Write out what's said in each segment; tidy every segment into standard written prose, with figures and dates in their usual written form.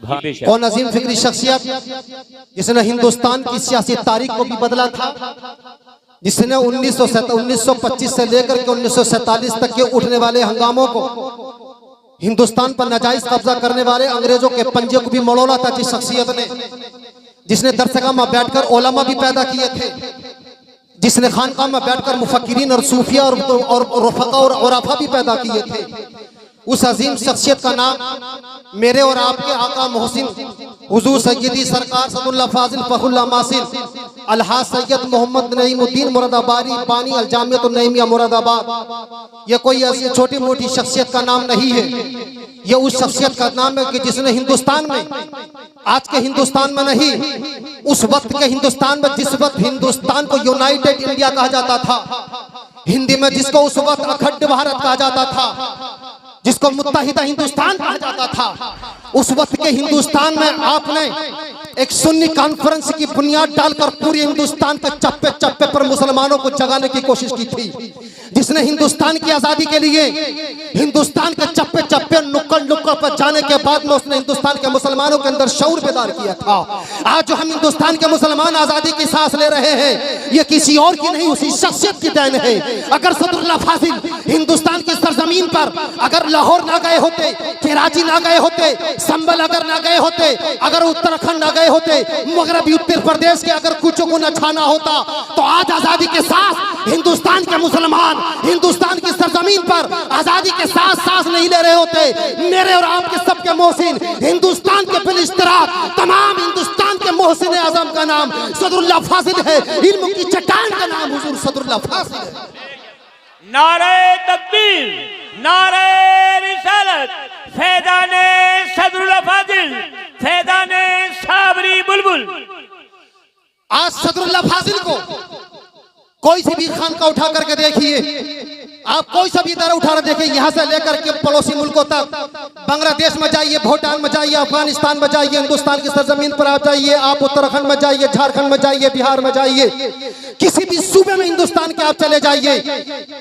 कौन अजीम फिक्री शख्सियत जिसने हिंदुस्तान की सियासी तारीख को भी बदला था, जिसने 1925 से लेकर के 1947 तक के उठने वाले हंगामों को, हिंदुस्तान पर नाजायज कब्जा करने वाले अंग्रेजों के पंजे को भी मड़ोला था। जिस शख्सियत ने, जिसने दरसगाह में बैठकर ओलमा भी पैदा किए थे, जिसने खानकाह में बैठकर मुफक्किरीन और सूफिया और रफका और उराफा भी पैदा किए थे, उस अजीम शख्सियत का नाम मेरे और आपके आका मोहसिन हुजूर सैयदी सरकार सदुल्लाह फाजिल फखरुल्लाह मासिल अलहाज सैयद मोहम्मद नईमुद्दीन मुरादाबादी बानी अल जामियत नईमिया मुरादाबाद। ये कोई ऐसी छोटी मोटी शख्सियत का नाम नहीं है, ये उस शख्सियत का नाम है कि जिसने हिंदुस्तान में, आज के हिंदुस्तान में नहीं, उस वक्त के हिंदुस्तान में, जिस वक्त हिंदुस्तान को यूनाइटेड इंडिया कहा जाता था, हिंदी में जिसको उस वक्त अखंड भारत कहा जाता था, जिसको मुत्तहिदा हिंदुस्तान कहा जाता था, उस वक्त के हिंदुस्तान में आपने एक सुन्नी कॉन्फ्रेंस की बुनियाद डालकर पूरे हिंदुस्तान के चप्पे चप्पे पर मुसलमानों को जगाने की कोशिश की थी। जिसने हिंदुस्तान की आजादी के लिए हिंदुस्तान के चप्पे चप्पे नुक्कड़ नुक्कड़ पर जाने के बाद में उसने हिंदुस्तान के मुसलमानों के अंदर शऊर बेदार किया था। आज जो हम हिंदुस्तान के मुसलमान आजादी की सांस ले रहे हैं, ये किसी और की नहीं, उसी शख्सियत की देन है। अगर सदरुल्लाह फाजिल हिंदुस्तान की सरजमीन पर अगर लाहौर ना गए होते, कराची ना गए होते, संभल अगर ना गए होते, अगर उत्तराखंड ना गए होते, मगरबी उत्तर प्रदेश के अगर कुछ को न छाना होता, तो आज आजादी के साथ हिंदुस्तान के मुसलमान हिंदुस्तान की सरजमीन पर आजादी के साथ सांस नहीं ले रहे होते। मेरे और आपके सबके मोहसिन हिंदुस्तान के बिलइश्तिराक तमाम हिंदुस्तान के मोहसिन आजम का नाम सदरुल्लाह फाजिल है, इल्म की चट्टान का नाम हुजूर सदरुल्लाह फाजिल है। नारे तकबीर, नारे रिसालत, फैज़ाने सदरुल्लाह फाजिल, फैज़ाने साबरी बुलबुल। आज सदरुल्लाह फाजिल को कोई सी भी खान का उठा करके देखिए, आप कोई सा भी इधर उठा कर देखिए, यहाँ से लेकर के पड़ोसी मुल्कों तक, बांग्लादेश में जाइए, भूटान में जाइए, अफगानिस्तान में जाइए, हिंदुस्तान की सरजमीन पर आप जाइए, आप उत्तराखंड में जाइए, झारखंड में जाइए, बिहार में जाइए, किसी भी सूबे में हिंदुस्तान के आप चले जाइए,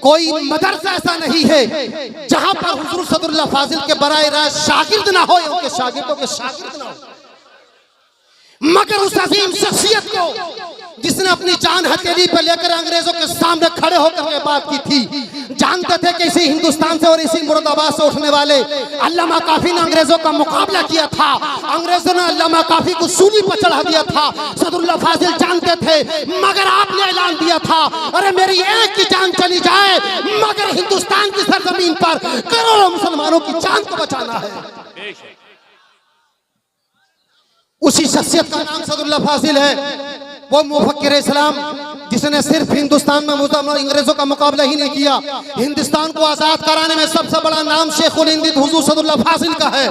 कोई मदरसा ऐसा नहीं है जहां पर हुजूर सदरुल्लाह फाजिल के बराए रास्त शागिर्द ना हो, उनके शागिर्दों के शागिर्द ना हो। मगर उस अजीम शख्सियत को जिसने अपनी जान हथेली पर लेकर अंग्रेजों के सामने खड़े होकर के बात की थी, जानते थे कि इसी हिंदुस्तान से और इसी मुरादाबाद से उठने वाले अल्लामा काफी ने अंग्रेजों का मुकाबला किया था। अंग्रेजों ने अल्लामा काफी को सूली पर चढ़ा दिया था। सदरुल्लाह फाजिल जानते थे, मगर आपने ऐलान दिया था, अरे मेरी एक की जान चली जाए मगर हिंदुस्तान की सरजमीन पर करोड़ों मुसलमानों की जान को बचाना है। उसी शख्सियत का नाम सदरुल्लाह फाजिल है, वो मुफक्किर इस्लाम जिसने सिर्फ हिंदुस्तान में अंग्रेजों का मुकाबला ही नहीं किया, हिंदुस्तान को आजाद कराने में सबसे बड़ा नाम शेखुल हिंद हुजूर सदरुल्लाह फाजिल का है।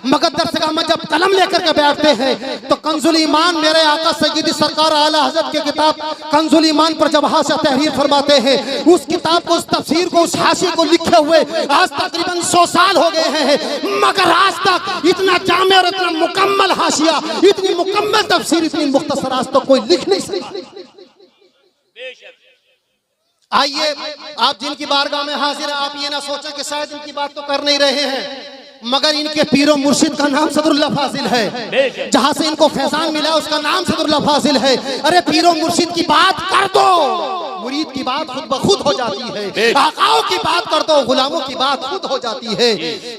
मगर दरसगाह में जब कलम लेकर के बैठते हैं तो कंजुल ईमान मेरे आका सय्यदी सरकार आला हज़रत की किताब कंजुल ईमान पर जब हाशिया तहरीर फरमाते हैं, उस किताब को, उस तफसीर को, उस हाशिए को लिखे हुए आज तकरीबन 100 साल हो गए हैं, मगर आज तक इतना जामे और इतना मुकम्मल हाशिया, इतनी मुकम्मल तफसीर, इतनी मुख्तसर आज तक कोई लिख नहीं सका। आइए, आप जिनकी बारगाह में हाजिर है, आप ये ना सोचें कि शायद इनकी बात तो कर नहीं रहे हैं, मगर इनके पीरो मुर्शिद का नाम सदरुल्लाह फाजिल है। जहां से इनको फैजान मिला उसका नाम सदरुल्लाह फाजिल है। अरे पीरो मुर्शिद की बात कर दो, मुरीद की बात खुद ब खुद हो जाती है, आकाओं की बात कर दो, गुलामों की बात खुद हो जाती है।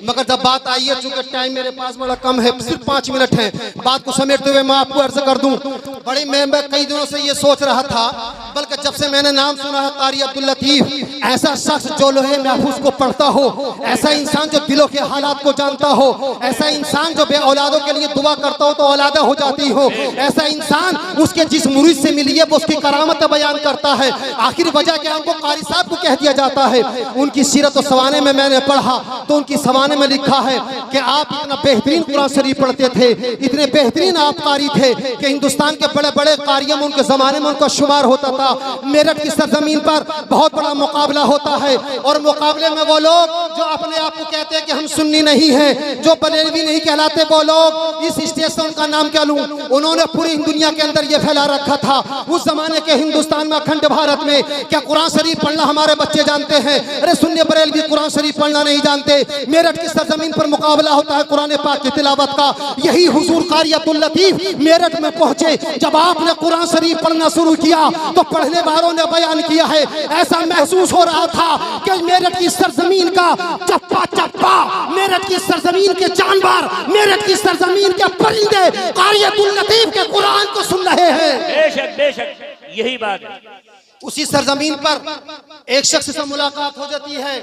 मगर जब बात आई है, चूंकि टाइम मेरे पास बड़ा कम है, सिर्फ 5 मिनट है, बात को समेटते हुए मैं आपको अर्ज कर दूं, बड़ी मैं कई दिनों से ये सोच रहा था, बल्कि जब से मैंने नाम सुना है कारी अब्दुल लतीफ, ऐसा शख्स जो लोहे महफूज को पढ़ता हो, ऐसा इंसान जो दिलों के हालात को जानता हो, ऐसा इंसान जो बे औलादों के लिए दुआ करता हो तो औलादा हो जाती हो, ऐसा इंसान उसके जिस मुरीद से मिली है वो उसकी करामत बयान करता है। आखिर वजह क्या, हमको कारी साहब को कह दिया जाता है। उनकी सीरत और सवाने में मैंने पढ़ा तो उनकी सवाने में लिखा है कि आप इतना बेहतरीन कुरान शरीफ पढ़ते थे, इतने बेहतरीन आप कारी थे कि हिंदुस्तान के बड़े बड़े कारियों में उनके जमाने में उनका शुमार होता होता। मेरठ की सरजमीन पर बहुत बड़ा मुकाबला होता है और मुकाबले में वो लोग जो अपने आप को कहते हैं कि हम सुन्नी नहीं हैं, जो बरेलवी नहीं कहलाते, वो लोग इस स्टेज से उनका नाम क्या लूं, उन्होंने पूरी दुनिया के अंदर ये फैला रखा था। उस जमाने के हिंदुस्तान में, अखंड भारत में, क्या कुरान शरीफ पढ़ना हमारे बच्चे जानते हैं? अरे सुन्नी बरेलवी कुरान शरीफ पढ़ना नहीं जानते। मेरठ की सरजमीन पर मुकाबला होता है कुरान पाक की तिलावत का। यही हुजूर कारी अब्दुल लतीफ मेरठ में पहुंचे। जब आपने कुरान शरीफ पढ़ना शुरू किया तो पढ़ने वालों ने बयान किया है, ऐसा महसूस हो रहा था कि मेरठ की सरजमीन का चप्पा चप्पा, मेरठ की सरजमीन के जानवर, मेरठ की सरजमीन के परिंदे कारी अब्दुल लतीफ के कुरान को सुन रहे हैं। बेशक बेशक, यही बात है। उसी सरजमीन पर एक शख्स से मुलाकात हो जाती है।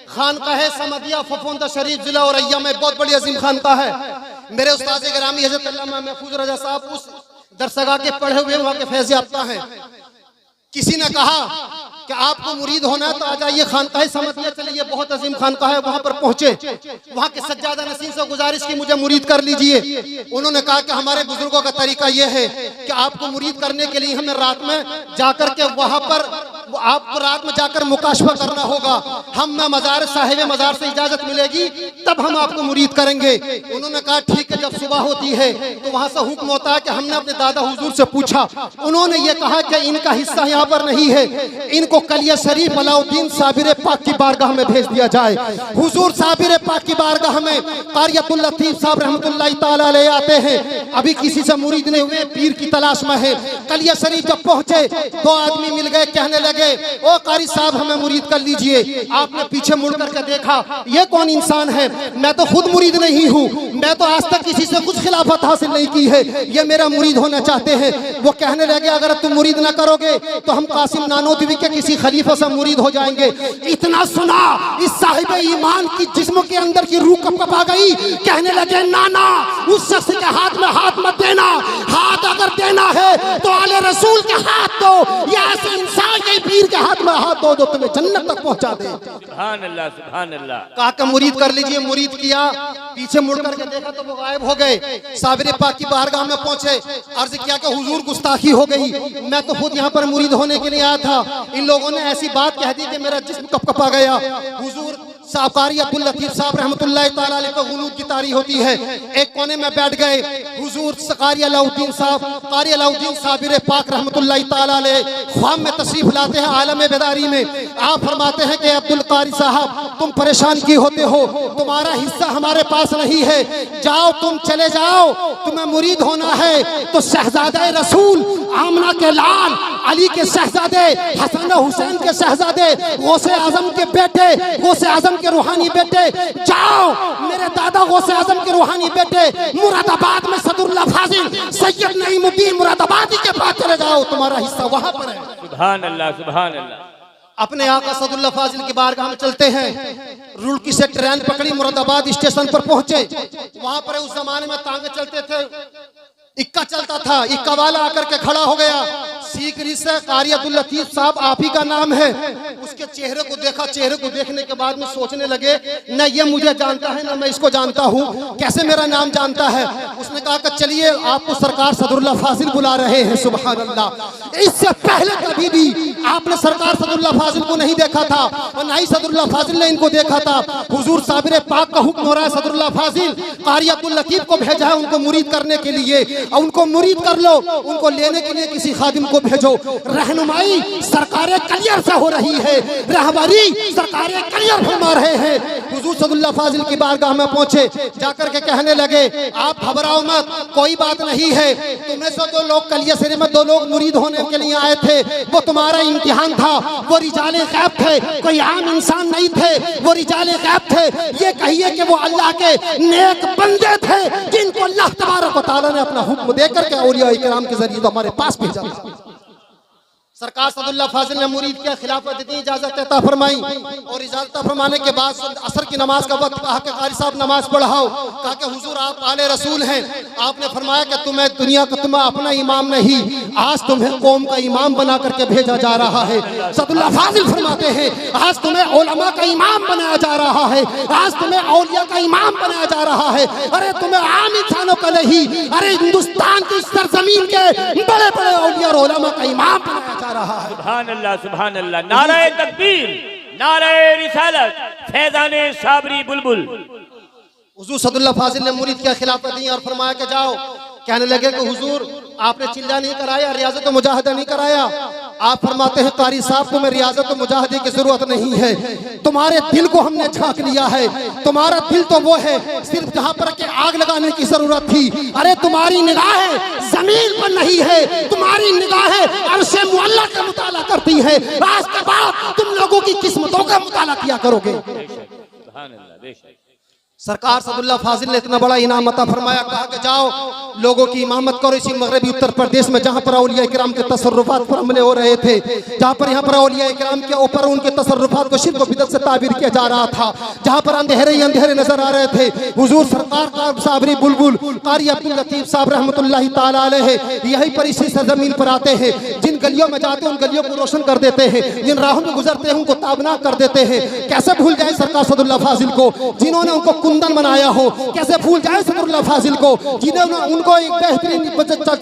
खानकाह समदिया फफूंदा शरीफ जिला औरैया में बहुत बड़ी अजीम खानकाह है। मेरे उस्ताद गिरामी हज़रत अल्लामा महफूज रजा साहब उस दरसगाह के पढ़े हुए वहां के फैज़ याफ्ता हैं। किसी ने कहा कि आपको मुरीद होना है तो आ जाइए खानकाह समदिया, चलिए बहुत अजीम खानकाह है। वहां पर पहुंचे, वहां के सज्जादा नसीम से गुजारिश की मुझे मुरीद कर लीजिए। उन्होंने कहा कि हमारे बुजुर्गों का तरीका यह है कि आपको मुरीद करने के लिए हमें रात में जाकर के वहां पर आपको रात में जाकर मुकाशफा करना होगा। हमें मजार साहिब मजार से इजाजत मिलेगी तब हम आपको मुरीद करेंगे। उन्होंने कहा ठीक है। जब सुबह होती है तो वहां से हुक्म होता है कि हमने अपने दादा हुजूर से पूछा, उन्होंने ये कहा कि इनका हिस्सा यहाँ पर नहीं है, इनको कलिया शरीफ अलाउद्दीन साबिर पाक की बारगाह में भेज दिया जाए। हुजूर साबिर पाक की बारगाह में कारी अब्दुल लतीफ साहब रहमतुल्लाह तआला ले आते हैं। अभी किसी से मुरीद नहीं हुए, पीर की तलाश में है। कलिया शरीफ जब पहुंचे दो आदमी मिल गए, कहने लगे ओ कारी साहब हमें मुरीद कर लीजिए। आपने पीछे मुड़ करके देखा, ये कौन इंसान है? मैं तो खुद मुरीद नहीं हूँ, मैं तो आज तक किसी से कुछ खिलाफत हासिल नहीं की है, ये मेरा मुरीद होना चाहते हैं। वो कहने लगे अगर तुम मुरीद ना करोगे तो हम कासिम नानोतवी के किसी खलीफा से मुरीद हो जाएंगे। इतना सुना इस साहिब ईमान की जिस्म के अंदर की रूह कपकपा गई। कहने लगे नाना उस शख्स के हाथ में हाथ मत देना, हाथ अगर देना है तो आले रसूल के हाथ दो, या ऐसे इंसान के पीर के हाथ में हाथ दो जो तुम्हें जन्नत तक पहुंचा दे। सुभान अल्लाह, सुभान अल्लाह। कहा कि मुरीद कर लीजिए। मुरीद किया, पीछे मुड़ करके देखा तो वो गायब हो गए। साबिर पाक की बारगाह में पहुंचे, अर्ज किया कि हुजूर गुस्ताखी हो गई, मैं तो खुद यहाँ पर मुरीद होने के लिए आया था, इन लोगों ने ऐसी बात कह दी कि मेरा जिस्म कपकपा गया। हुजूर साहब कारी अब्दुल लतीफ साहब रहमतुल्लाह तआला अलैह को गुलूद की तारी होती है, एक कोने में बैठ गए। हुजूर कारी अलाउद्दीन साहब, कारी अलाउद्दीन साबिर पाक रहमतुल्लाह तआला अलैह ख्वाब में तशरीफ लाते हैं आलम बेदारी में। आप फरमाते हैं कि अब्दुल कारी साहब तुम परेशान की होते हो, तुम्हारा हिस्सा हमारे पास नहीं है, जाओ तुम चले जाओ, तुम्हें मुरीद होना है तो शहजादे रसूल आमना के लाल, अली के शहजादे, हसन हुसैन के शहजादे, गौसे आजम के बेटे, गौसे आजम के रूहानी बेटे, जाओ मेरे दादा गौसे आजम के रूहानी बेटे मुरादाबाद में सदरुल्लाह फाजिल सैयद नईमुद्दीन मुरादाबादी के पास चले जाओ, तुम्हारा हिस्सा वहां पर है। सुभान अल्लाह, सुभान अल्लाह। अपने आका सदरुल्लाह फाजिल की बारगाह में चलते हैं। रुड़की से ट्रेन पकड़ी, मुरादाबाद स्टेशन पर पहुंचे। वहां पर उस जमाने में तांगे चलते थे, इक्का चलता था, इक्का वाला आकर के खड़ा हो गया। सीकरी से कारी अब्दुल लतीफ साहब आप ही का नाम है। उसके चेहरे को देखा, चेहरे को देखने के बाद में सोचने लगे न ये मुझे जानता है न मैं इसको जानता हूँ, कैसे मेरा नाम जानता है। उसने कहा कि चलिए आपको सरकार सदरुल्लाह फाजिल बुला रहे हैं। सुभान अल्लाह। इससे पहले कभी भी आपने सरकार सदरुल्लाह फाजिल को नहीं देखा था और ना ही सदरुल्लाह फाजिल ने इनको देखा था। हुजूर साबिर पाक का हुक्म हो रहा है, सदरुल्लाह फाजिल कारी अब्दुल लतीफ को भेजा है उनको मुरीद करने के लिए, और उनको मुरीद कर लो, उनको लेने के लिए किसी खादिम को भेजो। रहनुमाई सरकारें क्लियर से हो रही है, रहबरी सरकारें क्लियर फरमा रहे हैं। हुजूर सदरुल्लाह फाजिल की बारगाह में पहुंचे, जाकर के कहने लगे आप घबराओ मत, कोई बात नहीं है, तुम्हें से दो लोग कलिया शरीफ में दो लोग मुरीद होने के लिए आए थे, वो तुम्हारा इम्तिहान था, वो रिजाले गैब थे, कोई आम इंसान नहीं थे, वो रिजाले गैब थे। ये कहिए कि वो अल्लाह के नेक बंदे थे जिनको अल्लाह तबारक व तआला ने अपना हुक्म देकर के औलिया इकराम के जरिए हमारे पास भेजा। सरकार सदरुल्लाह फाजिल ने मुरीद के खिलाफत इतनी इजाजत अता फरमाई और इजाजत फरमाने के बाद असर की नमाज का वक्त कहा कि कारी साहब नमाज पढ़ाओ। कहा कि हुजूर आप आले रसूल हैं, आपने फरमाया कि तुम्हें दुनिया का तुम्हें अपना इमाम नहीं, आज तुम्हें कौम का इमाम बना करके भेजा जा रहा है। सदरुल्लाह फाजिल फरमाते हैं आज तुम्हें उलमा का इमाम बनाया जा रहा है, आज तुम्हें औलिया का इमाम बनाया जा रहा है। अरे तुम्हें आम इंसानों का नहीं, अरे हिंदुस्तान की सरजमीन के बड़े बड़े औलिया और उलमा का इमाम बनाया जा आ रहा है। सुभान अल्लाह, सुभान अल्लाह। नारे तकबीर, नारे रिसालत, फैजाने साबरी बुलबुल। हुजूर सदुल्लाह फाजिल ने मुरीद के खिलाफत दी और फरमाया कि जाओ। कहने लगे कि हुजूर आपने चिल्ला नहीं कराया, रियाजत मुजाहिदा नहीं कराया। आप फरमाते हैं कारी साहब तुम्हें रियाजत मुजाहिदे की जरूरत नहीं है, तुम्हारे दिल को हमने झांक लिया है। तुम्हारा दिल तो वो है सिर्फ जहाँ पर के आग लगाने की जरूरत थी। अरे तुम्हारी निगाहें जमीन पर नहीं है, तुम्हारी निगाहें अर्शे मुअल्ला का मुताला करती है। आज के बाद तुम लोगों की किस्मतों का मुताला किया करोगे। सुभान अल्लाह, बेशक। सरकार सदुल्लाह फाजिल ने इतना बड़ा इनाम अता फरमाया, कहा कि जाओ लोगों की इमामत करो इसी मगरबी उत्तर प्रदेश में जहां पर औलिया इकराम के तसर्रुफात पर हमले हो रहे थे, जहां पर यहाँ पर औलिया इकराम के ऊपर उनके तसर्रुफात को शिर्क व बिदअत से ताबीर किया जा रहा था, जहां पर अंधेरे ही अंधेरे नजर आ रहे थे। हुजूर सरकार का साबरी बुलबुल कारी अब्दुल लतीफ साहब रहमतुल्लाहि ताला अलैहि यही पर इसी सरजमीन पर आते हैं। जिन गलियों में जाते हैं उन गलियों को रोशन कर देते हैं, जिन राहों में गुजरते हैं उनको ताबनाक कर देते हैं। कैसे भूल जाए सरकार सदुल्लाह फाजिल को जिन्होंने उनको कुंदन बनाया हो, कैसे भूल जाए सदरुल्लाह फाजिल को जिन्होंने उनको एक बेहतरीन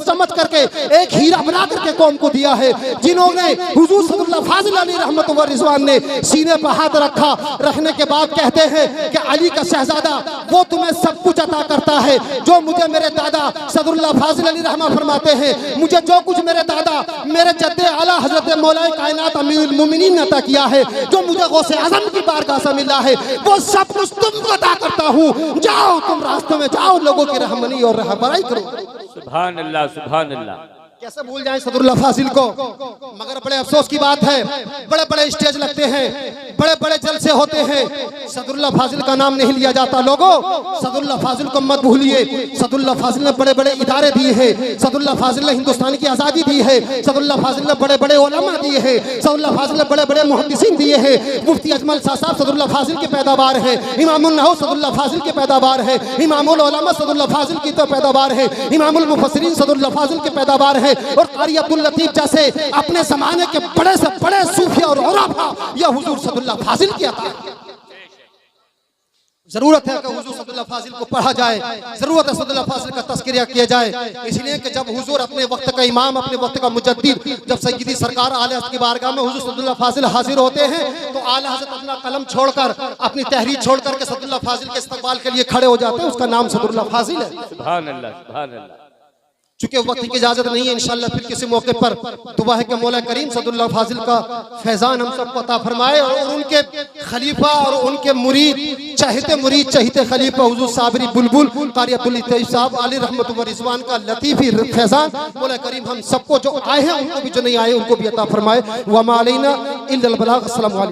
समझ करके एक हीरा बना करके कौम को दिया है, जिन्होंने हुजूर सदरुल्लाह फाजिल अली रहमत व रिजवान ने सीने पर हाथ रखा, रखने के बाद कहते हैं कि अली का शहजादा वो तुम्हें सब कुछ अता करता है जो मुझे मेरे दादा सदरुल्लाह फाजिल अली रहमत फरमाते हैं, मुझे जो कुछ मेरे दादा मेरे जद्दे आला हजरत मौलाए कायनात अमीरुल मोमिनीन ने अता किया है, जो मुझे गौसे आजम की बारगाह से मिला है, वो सब कुछ तुमको अता करता हूँ। जाओ तुम रास्ते में जाओ, लोगों की रहमनी और रहबराई करो। सुभान अल्लाह, सुभान अल्लाह। कैसे भूल जाए सदरुल्लाह फाजिल को। मगर बड़े अफसोस की बात है, बड़े बड़े स्टेज लगते हैं, बड़े बड़े जलसे होते हैं, सदरुल्लाह फाजिल का नाम नहीं लिया जाता। लोगों सदरुल्लाह फाजिल को मत भूलिए। सदरुल्लाह फाजिल ने बड़े बड़े इदारे दिए हैं, सदरुल्लाह फाजिल ने हिंदुस्तान की आज़ादी दी है, सदरुल्लाह फाजिल ने बड़े बड़े उलमा दिए हैं, सदरुल्लाह फाजिल ने बड़े बड़े मुहद्दिसीन दिए हैं। मुफ्ती अजमल शाह साहब सदरुल्लाह फाजिल की पैदावार है, इमामुल नहव सदरुल्लाह फाजिल की पैदावार है, इमामुल उलमा सदरुल्लाह फाजिल की तो पैदावार है, इमामुल मुफस्सिरीन सदरुल्लाह फाजिल की पैदावार है। और कारी अब्दुल लतीफ जैसे अपने जमाने के बड़े से बड़े सूफी और उलमा यह हुजूर सदरुल्लाह फाजिल की अता है। जरूरत है कि हुजूर सदरुल्लाह फाजिल को पढ़ा जाए, जरूरत है सदरुल्लाह फाजिल का तज़किरा किया जाए। इसलिए कि जब हुजूर अपने वक्त का इमाम, अपने वक्त का मुजद्दिद, जब सय्यदी सरकार आले हज़रत की बारगाह में हुजूर सदरुल्लाह फाजिल हाजिर होते हैं तो आले हज़रत अपना कलम छोड़कर, अपनी तहरीर छोड़कर के सदरुल्लाह फाजिल के इस्तकबाल के लिए खड़े हो जाते हैं। उसका नाम सदरुल्लाह फाजिल है। सुभान अल्लाह, सुभान अल्लाह। चूंकि वक्त की इजाजत नहीं है, इंशाअल्लाह फिर किसी मौके पर दुआ है कि मौला करीम सदरुल्लाह फाजिल का फैजान हम सबको अता फरमाए और उनके खलीफा और उनके मुरीद चहीते खलीफा हुजूर साबरी बुलबुल कारी अब्दुल लतीफ साहब अली रहमत व रिजवान का लतीफी फैजान मौला करीम हम सबको जो आए हैं उनको भी, जो नहीं आए उनको भी अता फरमाए। व मा अलैना इल्लल बलाग। अस्सलामु अलैकुम।